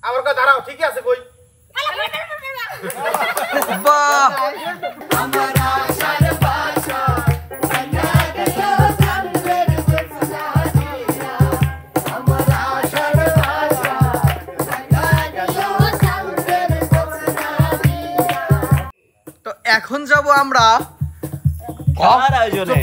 আমার কথা দাঁড়াও ঠিকই আছে কই বাহ আমার আশার বাসা সাজা গেল চাঁদের বসানিয়া আমার আশার বাসা সাজা গেল চাঁদের বসানিয়া। তো এখন যাব আমরা কার আয়োজনে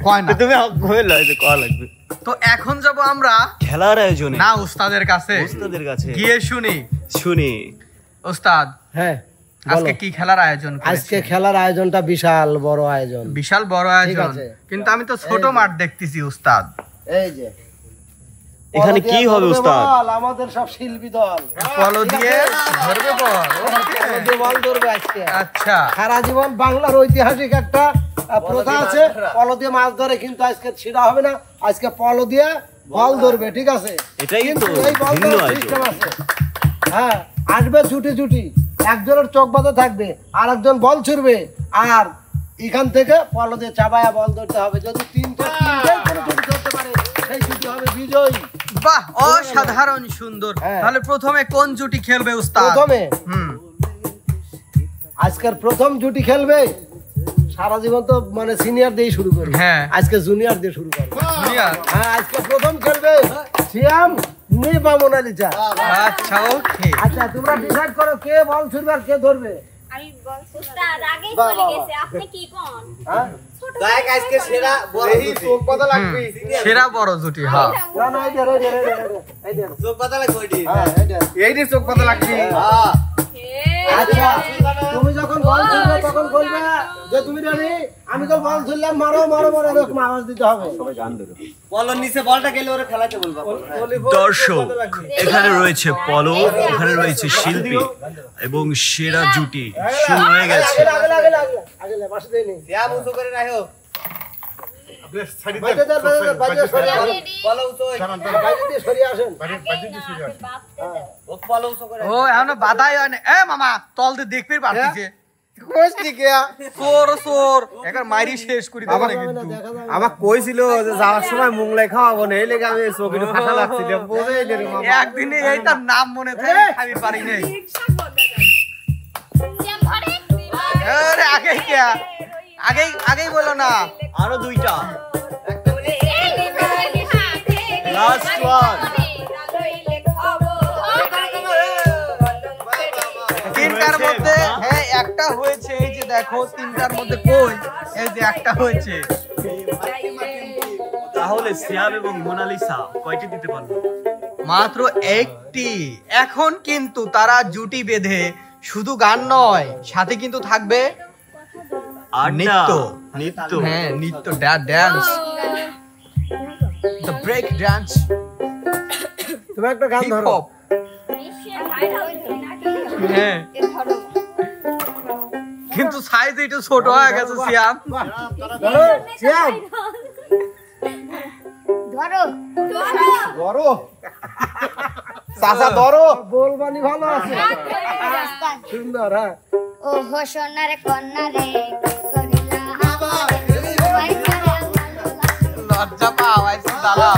কয় না তুমি কইল যে কল লাগবে তো এখন যাব আমরা খেলার আয়োজনে না উস্তাদের কাছে ওস্তাদের কাছে গিয়ে শুনি শুনি উস্তাদ হ্যাঁ আজকে কি খেলার আয়োজন করেছেন? আজকে খেলার আয়োজনটা বিশাল বড় আয়োজন। বিশাল বড় আয়োজন আছে। কিন্তু আমি তো ছোট মাঠ দেখতেছি উস্তাদ এই যে এখানে কি হবে উস্তাদ? বল, আমাদের সব শিল্পী দল পলো দিয়ে ধরবে বল পলো দিয়ে বল ধরবে আজকে। আচ্ছা সারা জীবন বাংলার ঐতিহাসিক একটা প্রথা আছে, পলো দিয়ে মাছ ধরে, কিন্তু আজকে ছিড়া হবে না, আজকে পলো দিয়ে বল ধরবে, ঠিক আছে? এটাই কিন্তু তো এই বল ভিন্ন ধরার আয়োজন। সিস্টেম আছে। হ্যাঁ, আসবে জুটি জুটি, একজনের চোখ বাঁধা থাকবে, আর একজন বল ছুড়বে, আর এখান থেকে পলো দিয়ে চাবায়া বল ধরতে হবে। যদি তিনটে কোনো জুটি ধরতে পারে সেই জুটি হবে বিজয়ী। বাহ অসাধারণ সুন্দর হ্যাঁ। তাহলে প্রথমে কোন জুটি খেলবে উস্তাদ প্রথমে হুম আজকের প্রথম জুটি খেলবে, সারা জীবন তো মানে সিনিয়র দিয়ে শুরু করি, হ্যাঁ। আজকে জুনিয়র দিয়ে শুরু করবো। জুনিয়র হ্যাঁ, আজকে প্রথম খেলবে সিয়াম নিবা মোনালিসা। আচ্ছা ওকে আচ্ছা, তোমরা ডিসাইড করো কে বল ছুড়বে আর কে ধরবে। আমি উস্তাদ আগেই বাহ, চলে বাহ, গেছে আপনি কি কোন হ্যাঁ, গায়ক আজকে সেরা বড় চোখ পাতা লাগবে সেরা বড় জুটি হ্যাঁ না না, এই যে, এই যে, চোখ পাতা লাগবে ওইটি হ্যাঁ, এই যে। এইটি চোখ পাতা লাগবে আচ্ছা, তুমি যখন বল ছুড়বে তখন বলবে যে তুমি রেডি, আমি তো বল ছুড়লাম, মারো মারো মারো, এরকম আওয়াজ দিতে হবে। বলের নিচে বলটা গেলে ওরে খেলাতে বলবা দর্শক এখানে রয়েছে পলো, এখানে রয়েছে শিল্পী এবং সেরা জুটি শুরু হয়ে গেছে। আগে বাসে দেয়নি। ইয়া মুসো করে রাখো বাইরে দেন, বাইরে সরিয়ে আসেন, বলো উসো বাইরে দিয়ে সরিয়ে আসেন। ও বলো উসো করে ও এখনো বাধাই হয় না এ মামা তল দিয়ে দেখবি পারতিছে কোচ দিকে সোর সোর একবার মাইরি শেষ করে দেবো না দেখা কিন্তু যাবে না। আমাক কইছিল যে যাওয়ার সময় মুংলাই খাওয়াবো না, এই লেগে আমি চোখে ফাঁকা লাগছিল বোঝাই নি রে মামা একদিনে এইটার নাম মনে থাকে আমি পারি নাই আরে আগেই কে আগেই বলো না আরো দুইটা লাস্ট ওয়ান তিনটার মধ্যে হ্যাঁ একটা হয়েছে এই যে দেখো তিনটার মধ্যে কই এই যে একটা হয়েছে তাহলে সিয়াম এবং মোনালিসা কয়টি দিতে পারলো? মাত্র একটি এখন কিন্তু তারা জুটি বেঁধে শুধু গান নয় সাথে কিন্তু থাকবে আর নৃত্য নৃত্য হ্যাঁ নৃত্য ড্যান্স দ্য ব্রেক ডান্স তুমি একটা গান হিপ ধরো। হপ হ্যাঁ কিন্তু সাইজ একটু ছোট হয়ে গেছে সিয়াম ধরো, সিয়াম। ধরো চাচা ধরো বলবানি ভালো আছে, সুন্দর। হ্যাঁ, ও হো সোনার কন্যা রে লজ্জা পাওয়াই দাদা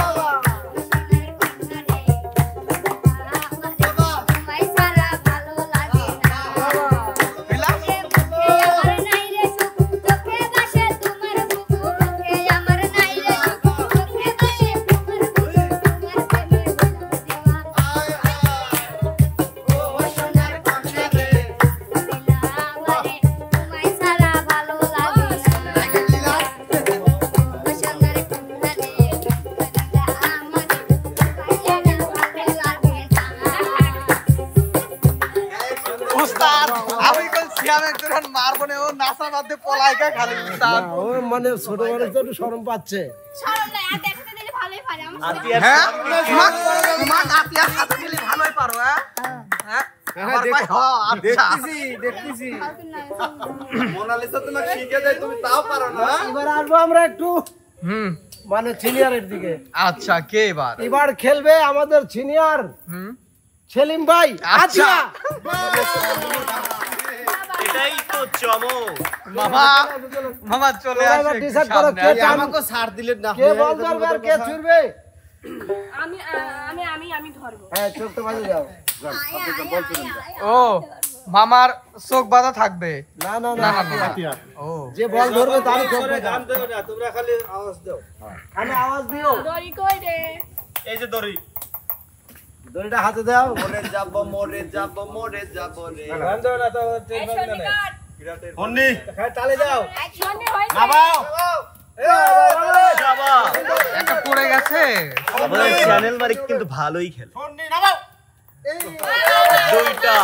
মারবো না ও নাসা বাদে পলাইকা খালি উস্তাদ ও মানে ছোট মানুষ তো একটু শরম পাচ্ছে। হ্যাঁ তোমার আতিয়ার সাথে গেলে ভালোই পারো হ্যাঁ আমার ভাই আচ্ছা দেখতেছি মোনালিসা তোমাকে শিখে দেয় তুমি তাও পারো না এবার আসবো আমরা একটু মানে সিনিয়রের দিকে। আচ্ছা কে এবার খেলবে আমাদের সিনিয়র সেলিম ভাই। আচ্ছা এটাই তো চমক। মামা চলে এবার ডিসাইড করো কে আমাকে ছাড় দিলে না কে বল ধরবে আর কে ছুড়বে। আমি ধরবো। হ্যাঁ, চোখটা বাজে যাও। ও মামার চোখ বাঁধা থাকবে। না না না না না না। ও যে বল ধরবে তারই চোখ বাঁধা। গান দেও না, তোমরা খালি আওয়াজ দাও। খালি আওয়াজ দিও। দড়ি কই রে? এই যে দড়ি। দড়িটা হাতে দাও। মরে যাব মরে যাব মরে যাব রে। গান দাও না তো এই শনিকার হন্নি খালি তালে দাও শনি হইছে। নামাও। একটা পড়ে গেছে। আমাদের চ্যানেল মালিক কিন্তু ভালোই খেলে। হন্নি নামাও। দুইটা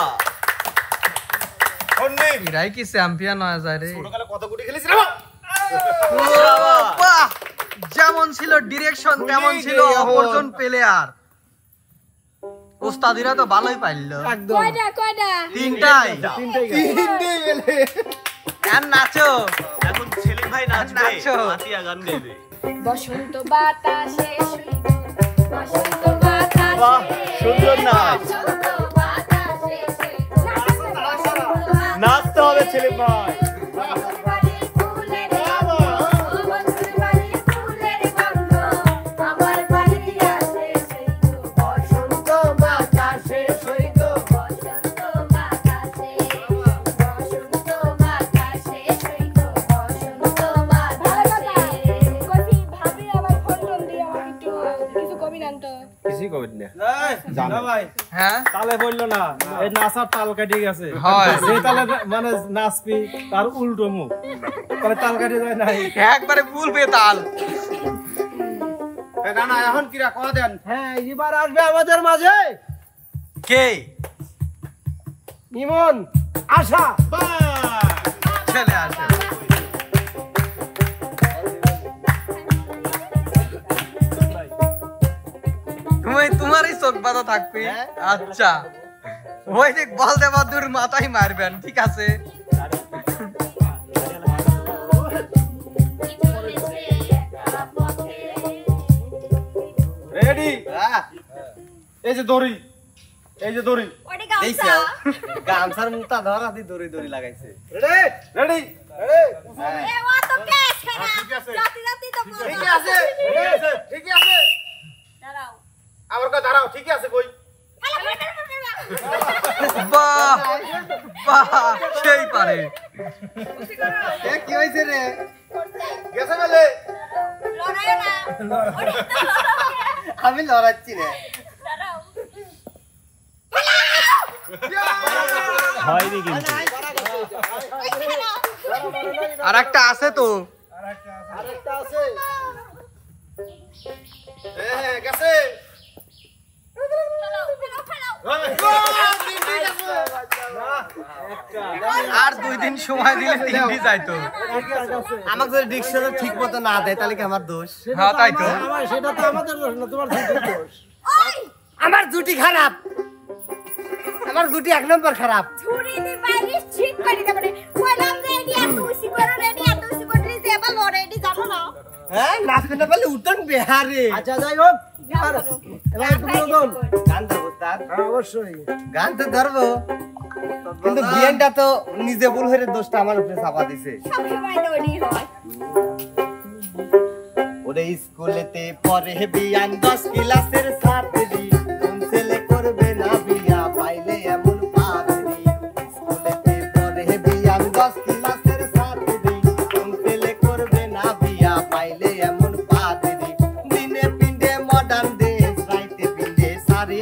হন্নি এরাই কি চ্যাম্পিয়ন হয়ে যায় রে। ছোটকালে কত গুটি খেলেছিস নামাও। বাহ! যেমন ছিল ডিরেকশন তেমন ছিল অপরজন প্লেয়ার। ওস্তাদিরা তো ভালোই পাইলো। একদম কয়টা কয়টা? তিনটাই। তিনটেই গেছে। আর নাচো। এখন সেলিম ভাই নাচবে, নাচো। আতিয়া গান গাইবে। বসন্ত বাতাসে শুইব, বসন্ত বাতাসে বাহ, সুন্দর নাচ। বসন্ত বাতাসে শুইব, নাচতে হবে সেলিম ভাই। বসন্ত বাড়ির ফুলের গন্ধ, বসন্ত বাড়ির ফুলের গন্ধ, আমার বাড়ি আসে শুইব, বসন্ত বাতাসে শুইব, বসন্ত বাতাসে, বসন্ত বাতাসে শুইব, বসন্ত বাতাসে। কইছি ভাবি আবার ফোন টোন দিয়ে আমাকে একটু কিছু কবি নান তো। কিছুই কবেন না। না ভাই হ্যাঁ তালে বললো না এই নাচার তাল কাটিয়ে গেছে হয়। যে তালে মানে নাচবি তার উল্টো মুখ তাহলে তাল কাটিয়ে যায় নাই একবারে ফুল বেতাল। না না এখন কিরা কয়া দেন। হ্যাঁ এবার আসবে আমাদের মাঝে কে ইমন আশা। চলে আসে। তোমারই চোখ বাঁধা থাকবে। আচ্ছা ওই যে বল দেবা দূর মাথায় মারবেন, ঠিক আছে। রেডি হ্যাঁ এই যে দড়ি এই যে দড়ি ওটা গামছা। গামছার মুতা ধরা দি দড়ি দড়ি লাগাইছে। রেডি এ ও তো কেস খানা। রাতি রাতি তো বল। ঠিক আছে ঠিক আছে। দাঁড়াও। আমার কথা দাঁড়াও ঠিক আছে কই। বাহ বাহ, সেই পারে। এ কি হইছে রে? গেছে বলে লড়াইও না। ওরে তো আমি লড়াচ্ছি না। দাঁড়াও। হয়নি কিন্তু। আর একটা আছে তো। আরেকটা আছে। হ্যাঁ গেছে। আর 2 দিন সময় দিলে 3টি যাইতো। আমাকে যদি ডিকশনারি ঠিক মতো না দেয় তাহলে কি আমার দোষ? হ্যাঁ তাই তো। সেটা তো আমাদের দোষ না, তোমার দোষ। ওই আমার জুটি খারাপ। আমার জুটি এক নম্বর খারাপ। ছুরি দি বাইরে ঠিক করে দেব রে। কইলাম যে এডি এত উসি করে রেডি এত উসি করে দিতে এবার লড়ে এডি জানো না। হ্যাঁ নাচতে না পারলে উঠন বিহারে। আচ্ছা যাই হোক এবার একটু বলুন। গান ধরবো তার। হ্যাঁ অবশ্যই গান তো ধরবো কিন্তু বিয়ানটা তো নিজে ভুল হয়ে দোষটা আমার উপরে চাপা দিছে। সব সময় তো ওডি হয়। ওরে স্কুলেতে পড়ে বিয়ান 10 ক্লাসের ছাত্রী, কোন ছেলে করবে না বিয়া পাইলে এমন পাত্রী। স্কুলেতে পড়ে বিয়ান 10 ক্লাসের ছাত্রী, কোন ছেলে করবে না বিয়া পাইলে এমন পাত্রী। দিনে পিন্ডে মডার্ন ড্রেস, রাইতে পিন্ডে শাড়ি,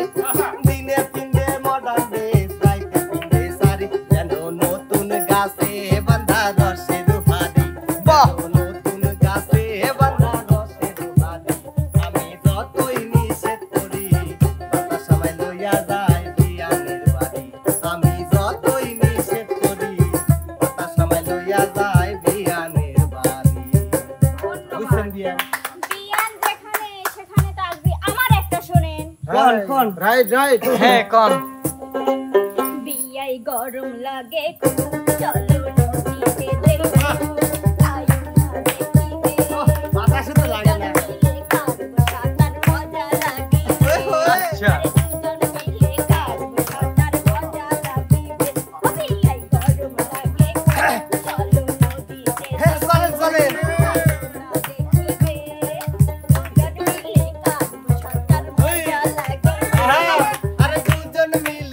দিনে পিন্ডে মডার্ন ড্রেস, রাইতে পিন্ডে শাড়ি, যেন নতুন গাছে বাঁধা রসের ফাড়ি। বাহ! নতুন গাছে বাঁধা রসের ফাড়ি। আমি যতই নিষেধ করি তত সময় লইয়া যায় বিয়ানের বাড়ি। আমি যতই নিষেধ করি তত সময় লইয়া যায় বিয়ানের বাড়ি। বুঝছেন বিয়ান? বিয়ান যেখানে সেখানে তো আসবে। আমার একটা শুনেন। কোন? Right right. হ্যাঁ কোন। বিয়াই গরম লাগে খুব, চলো নদীতে দেখো, আয়ু না দেখিবে, বাতাসে তো লাগে না। মিলে কাটবো সাঁতার মজা লাগিবে। আচ্ছা। দুজন মিলে কাটবো সাঁতার মজা লাগিবে। ও বিয়াই গরম লাগে খুব, চলো নদীতে হ্যাঁ চলেন চলেন। দেখিবে, দুজন মিলে কাটবো সাঁতার মজা লাগিবে। আরে দুজন মিলে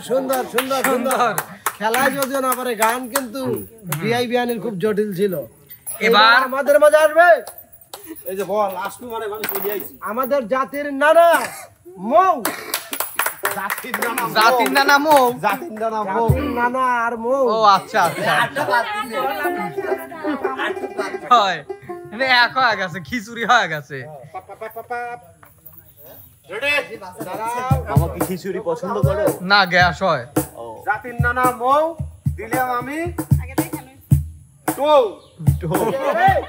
সুন্দর সুন্দর সুন্দর সুন্দর খেলায় যদিও না পারে গান কিন্তু বিআই বিয়ানের খুব জটিল ছিল। এবার আমাদের মাঝে আসবে এই যে বল আসলু মানে আমি চলে আইছি। আমাদের জাতির নানা মৌ, জাতির নানা মৌ, জাতির নানা মৌ। জাতির নানা আর মৌ। ও আচ্ছা আচ্ছা হয় মানে এক হয়ে গেছে, খিচুড়ি হয়ে গেছে। আমার কি খিচুড়ি পছন্দ করো? না গ্যাস হয়। জাতির নানা মৌ দিলাম আমি টৌ গেছে। হ্যাঁ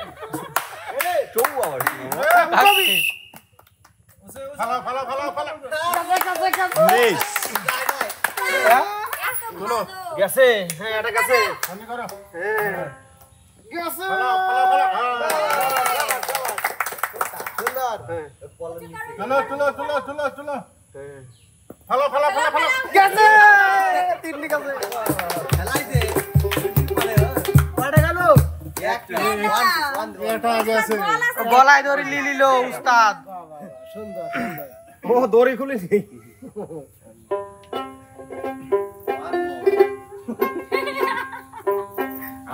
এটা গেছে। গলায় ধরে লিলিল উস্তাদ। সুন্দর সুন্দর। ও দড়ি খুলেছি।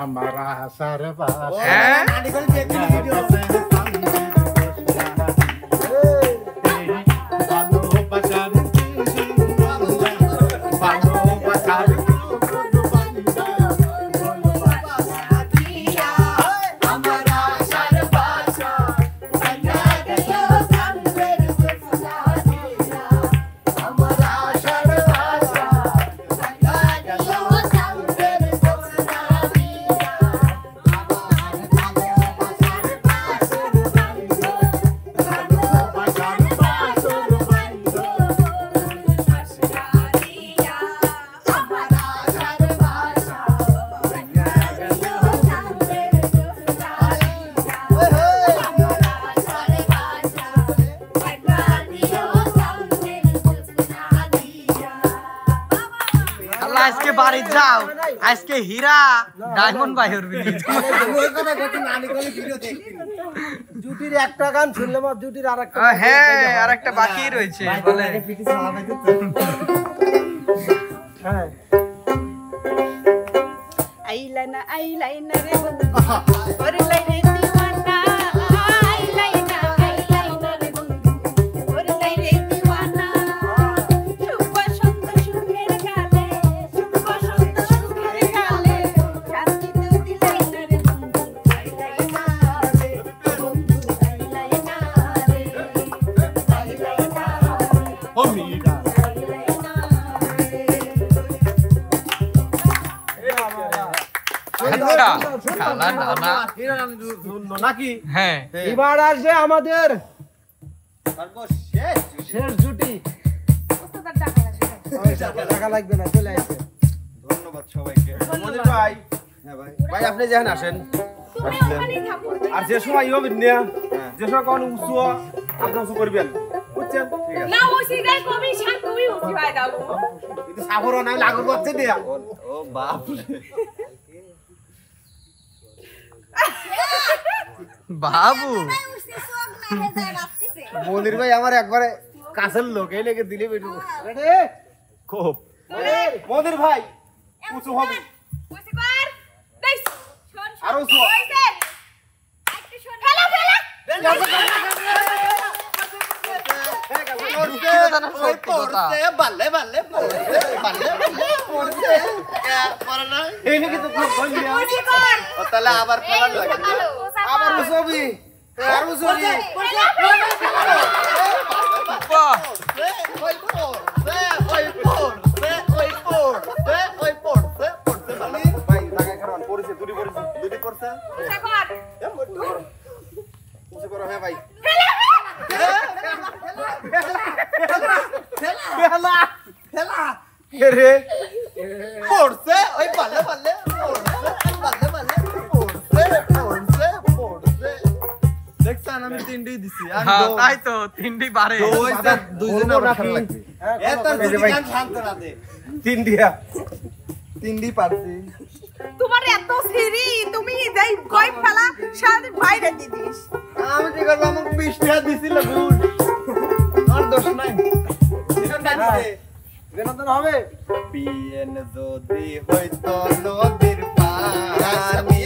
আমার আশার হ্যাঁ আজকে বাড়ি যাও, আজকে হীরা ডায়মন্ড বাইর জুটির একটা গান শুনলাম আর জুটির আরেকটা। হ্যাঁ আর একটা বাকি রয়েছে বলে। হ্যাঁ আইলাইনা আইলাইনা রে বন্ধু ওরে লাইনে দিওয়ানা আইলাইনা আইলাইনা রে বন্ধু ওরে লাইনে দিওয়ানা শুভ বসন্ত সুখের গালে শুভ বসন্ত সুখের গালে শান্তি তো দিলাইনা রে বন্ধু আইলাইনা রে বন্ধু আইলাইনা রে আইলাইনা ও মিরা আচ্ছা খালা নানা নাকি? হ্যাঁ এবার আসবে আমাদের শেষ জুটি। টাকা লাগবে না, চলে আসবে। ধন্যবাদ সবাইকে। মনির ভাই ভাই আপনি যেখানে আসেন তুমি ওখানেই থাকো আর যে সময় ইয়ে হবেন না যে সময় কোনো উঁচু আপনি উঁচু করবেন বুঝছেন? না ওসি গায় কবি শান্ত হই উঠি ভাই দাও কিন্তু সাবরও নাই লাগু করছে দিয়া। ও বাপ বাবু মনির ভাই আমার একবারে কাছের লোক এই লেগে দিলে বেটু রেডি খুব মনির ভাই উঁচু হবে ওসি কর দেখ শোন আর উঁচু হইছে একটু শোন ফেলা ফেলা বাল্লে বাল্লে পড়ছে এই লেগে তো খুব বন্ধু ওসি কর তাহলে আবার খেলার লাগে আবার উঁচু হবে আর উঁচু হবে বাহ ভাই টাকা কারণ পড়ছে দুটি পড়ছে দুটি করছে ওসি কর উঁচু করো হ্যাঁ ভাই খেলা খেলা রে পড়ছে ওই বাল্লে বাল্লে বাল্লে বাল্লে পড়ছে দেখছেন আমি তিনটেই দিছি আর হ্যাঁ তাই তো তিনটি বারে দুইজনে আবার খেলা লাগবে এত গান শান্ত রাতে তিনটিয়া তিনটি পারছি তোমার এত সিরি তুমি যাই কই ফেলা সাথে বাইরে দিদিস আমি কি করব আমাকে 20 টাকা দিছিল ভুল আর দোষ নাই বিনোদন হবে। বিয়েন যদি হইতো নদীর পানি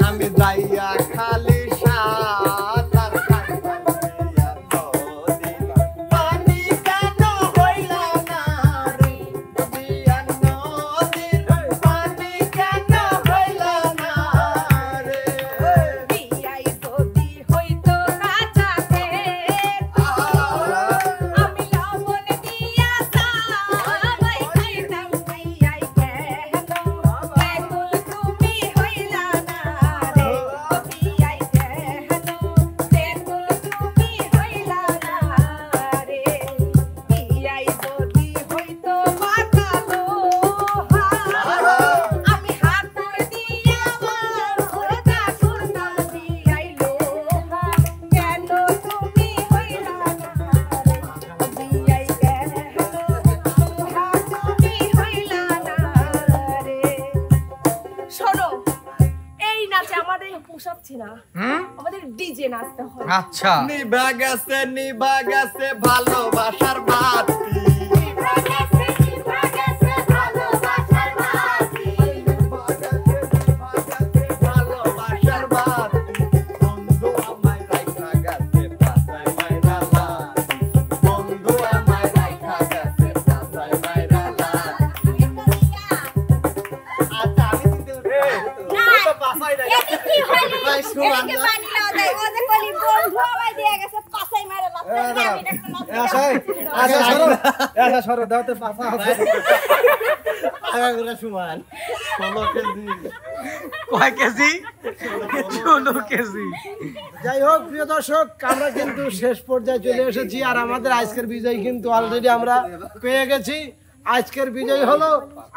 আমি যাইয়া খালি সাঁতার কাটতাম বিয়া নদীর পানি কেন হইল না রে বিয়া নদীর পানি কেন হইল না রে বিয়াই যদি হইতো রাজাকে আমি লবণ দিয়া সবাই খাইতাম বিয়াই কেন বেকুল তুমি হইলা না রে বিয়াই কেন বেকুল তুমি হইলা না রে বিয়াই যদি হইতো বাঁকালো আমি হাতুর দিয়া ওটা করতাম বিয়াই লোহা কেন তুমি হইলা না রে বিয়াই কেন লোহা তুমি হইলা না রে শোনো এই নাচে আমাদের পোষাচ্ছে না আমাদের ডিজে নাচতে হয় আচ্ছা নিভা গেছে ভালোবাসার বাতি নিভা গেছে ভালোবাসার বাতি ভালোবাসার বাতি বন্ধু আমায় রাইখা গেছে পাছায় মাইরা লাতি বন্ধু আমায় রাইখা গেছে পাছায় মাইরা লাতি আচ্ছা আমি চিনতে তো পাছায় নাই কি হইল ভাই শুনুন এদিকে পানি লাও দেয় ও যে কলি বন্ধু আমায় দিয়ে গেছে পাছাই মারে লাগতে আমি দেখতে আচ্ছা সরো দাও তো পাশা আছে। আগাগোড়া সমান 16 কেজি কয় কেজি 16 কেজি যাই হোক প্রিয় দর্শক আমরা কিন্তু শেষ পর্যায়ে চলে এসেছি আর আমাদের আজকের বিজয় কিন্তু অলরেডি আমরা পেয়ে গেছি। আজকের বিজয় হলো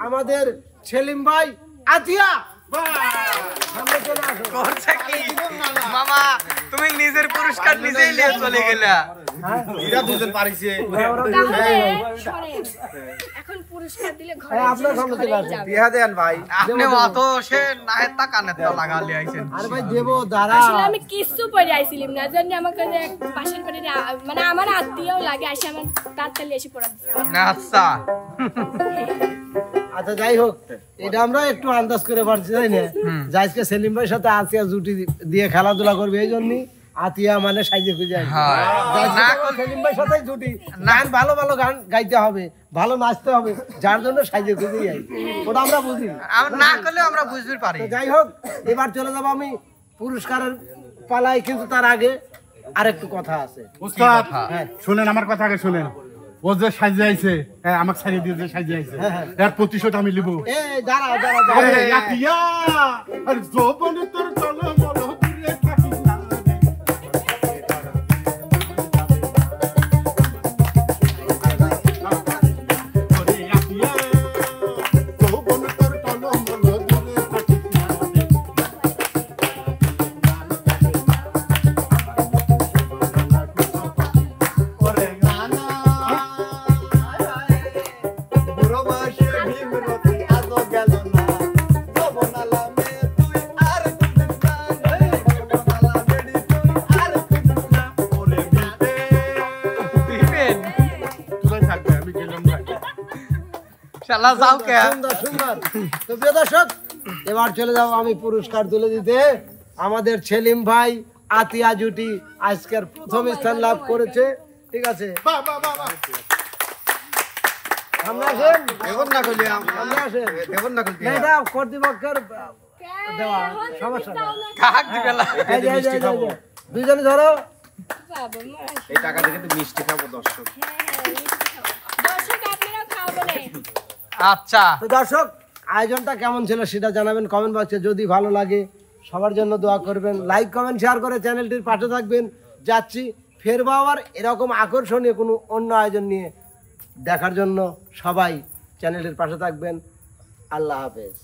আমাদের সেলিম ভাই আতিয়া। সামনে চলে আসো। করছে কি মামা তুমি নিজের পুরস্কার নিজেই নিয়ে চলে গেলা এরা দুজন পারিছে শোনেন এখন পুরস্কার দিলে ঘরে হ্যাঁ, আপনার সামনে চলে আসো। বিয়া দেন ভাই আপনি অত সে নাহের তা কানের তা লাগালে আইছেন আরে ভাই দেবো দাঁড়া। আসলে আমি কিচ্ছু পরে আইছিলাম না জানি আমাকে যে পাশের বাড়ির মানে আমার আত্মীয়ও লাগে আসে আমার তাড়াতাড়ি এসে পড়া দিছে আচ্ছা আচ্ছা যাই হোক এটা আমরা একটু আন্দাজ করে পারছি তাই না যে আজকে সেলিম ভাইয়ের সাথে আতিয়া জুটি দিয়ে খেলাধুলা করবে এই জন্যই আতিয়া মানে সাইজে খুঁজে আসবে। হ্যাঁ। যার জন্য সেলিম ভাইয়ের সাথে জুটি গান ভালো ভালো গান গাইতে হবে ভালো নাচতে হবে যার জন্য সাইজে খুঁজেই আসবে ওটা আমরা বুঝি। আমরা না করলে আমরা বুঝতে পারি তো যাই হোক এবার চলে যাবো আমি পুরস্কারের পালায় কিন্তু তার আগে আরেকটু কথা আছে। উস্তাদ শুনেন আমার কথা আগে শুনেন ও যে সাজিয়ে আইছে হ্যাঁ আমাকে সাজিয়ে দিয়ে যে সাজিয়ে আইছে এর প্রতিশোধ আমি লিব এই দাঁড়া দাঁড়া আরে দাঁড়া আতিয়া আর যৌবন তোর চলো বলো দূরে থাকিস না ওরে আতিয়া যৌবন তোর চলো বলো দূরে থাকিস না ওরে গানা বুড়ো বয়সে ভীমরতি আজও গেল না যৌবনালা মেয়ে তুই আর কুদিস না যৌবনালা বেড়ি তুই আর কুদিস না ওরে বিতে দিবেন তুই থাকবে আমি গেলাম না শালা যাও কে সুন্দর সুন্দর। তো প্রিয় দর্শক এবার চলে যাবো আমি পুরস্কার তুলে দিতে। আমাদের সেলিম ভাই আতিয়া জুটি আজকের প্রথম স্থান লাভ করেছে। ঠিক আছে সামনে আসেন এখন না কইলে সামনে আসেন এখন না কইলে না, এটা কর্তৃপক্ষের দেওয়া সমস্যা নেই। কাক দিবেলা এই যে, এই যে, এই যে, এই যে। দুইজনে ধরো বাবা মা এই টাকা থেকে তো মিষ্টি খাবো দর্শক দর্শক আপনারা খাওয়াবেন আচ্ছা তো দর্শক আয়োজনটা কেমন ছিল সেটা জানাবেন কমেন্ট বক্সে। যদি ভালো লাগে সবার জন্য দোয়া করবেন, লাইক কমেন্ট শেয়ার করে চ্যানেলটির পাশে থাকবেন। যাচ্ছি ফেরবো আবার এরকম আকর্ষণীয় কোনো অন্য আয়োজন নিয়ে দেখার জন্য। সবাই চ্যানেলটির পাশে থাকবেন। আল্লাহ হাফেজ।